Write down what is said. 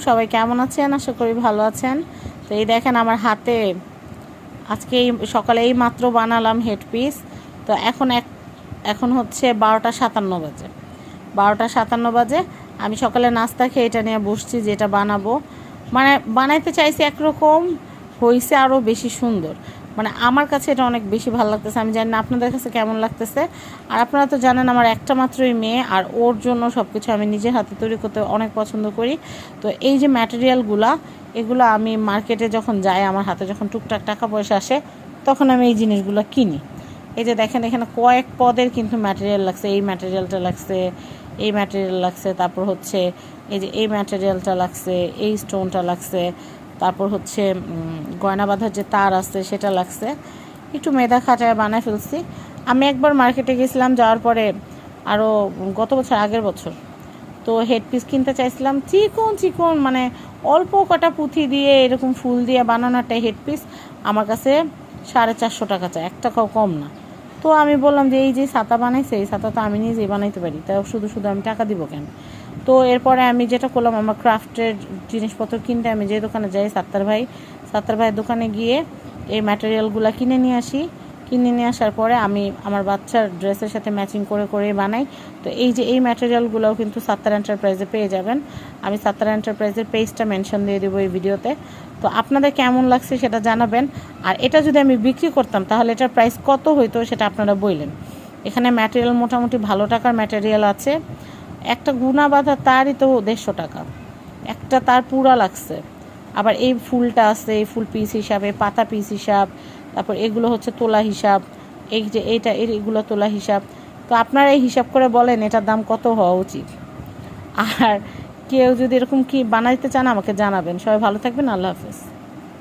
সবাই কেমন আছেন? আশা করি ভালো আছেন। তো এই দেখেন আমার হাতে আজকে এই সকালে এই মাত্র বানালাম হেডপিস। তো এখন হচ্ছে 12টা 57 বাজে। 12টা 57 বাজে আমি সকালে নাস্তা খেয়ে এটা নিয়ে বসছি যে এটা বানাবো। মানে বানাইতে চাইছি একরকম, হয়েছে আরও বেশি সুন্দর। মানে আমার কাছে এটা অনেক বেশি ভালো লাগতেছে। আমি জানি না আপনাদের কাছে কেমন লাগতেছে। আর আপনারা তো জানেন আমার একটা মাত্রই মেয়ে, আর ওর জন্য সব কিছু আমি নিজের হাতে তৈরি করতে অনেক পছন্দ করি। তো এই যে ম্যাটেরিয়ালগুলো, এগুলো আমি মার্কেটে যখন যাই, আমার হাতে যখন টুকটাক টাকা পয়সা আসে, তখন আমি এই জিনিসগুলো কিনি। এই যে দেখেন এখানে কয়েক পদের কিন্তু ম্যাটেরিয়াল লাগছে। এই ম্যাটেরিয়ালটা লাগছে, এই ম্যাটেরিয়াল লাগছে, তারপর হচ্ছে এই যে এই ম্যাটেরিয়ালটা লাগছে, এই স্টোনটা লাগছে, তারপর হচ্ছে গয়না বাঁধার যে তার আছে সেটা লাগছে। একটু মেধা খাটায় বানায় ফেলছি। আমি একবার মার্কেটে গেছিলাম, যাওয়ার পরে আরও গত বছর, আগের বছর, তো হেডপিস কিনতে চাইছিলাম চিকন চিকন, মানে অল্প কটা পুঁথি দিয়ে এরকম ফুল দিয়ে বানানো একটা হেডপিস আমার কাছে 450 টাকা চায়, 1 টাকাও কম না। তো আমি বললাম যে এই যে ছাতা বানাইছে, এই ছাতা তো আমি নিজেই বানাইতে পারি, তাও শুধু শুধু আমি টাকা দিব কেন? তো এরপরে আমি যেটা করলাম, আমার ক্রাফটের জিনিসপত্র কিনতে আমি যে দোকানে যাই, সাত্তার ভাইয়ের দোকানে গিয়ে এই ম্যাটেরিয়ালগুলো কিনে নিয়ে আসি। কিনে নিয়ে আসার পরে আমি আমার বাচ্চার ড্রেসের সাথে ম্যাচিং করে করে বানাই। তো এই যে এই ম্যাটেরিয়ালগুলোও কিন্তু সাত্তার এন্টারপ্রাইজে পেয়ে যাবেন। আমি সাত্তার এন্টারপ্রাইজের পেজটা মেনশন দিয়ে দেবো এই ভিডিওতে। তো আপনাদের কেমন লাগছে সেটা জানাবেন। আর এটা যদি আমি বিক্রি করতাম তাহলে এটার প্রাইস কত হইতো সেটা আপনারা বললেন। এখানে ম্যাটেরিয়াল মোটামুটি ভালো টাকার ম্যাটেরিয়াল আছে। একটা গুনা বাঁধা তারই তো 150 টাকা, একটা তার পুরা লাগছে। আবার এই ফুলটা আছে, এই ফুল পিস হিসাবে, পাতা পিস হিসাব, তারপর এগুলো হচ্ছে তোলা হিসাব, এই যে এইটা এগুলো তোলা হিসাব। তো আপনারা এই হিসাব করে বলেন এটার দাম কত হওয়া উচিত। আর কেউ যদি এরকম কি বানাইতে চান আমাকে জানাবেন। সবাই ভালো থাকবেন। আল্লাহ হাফেজ।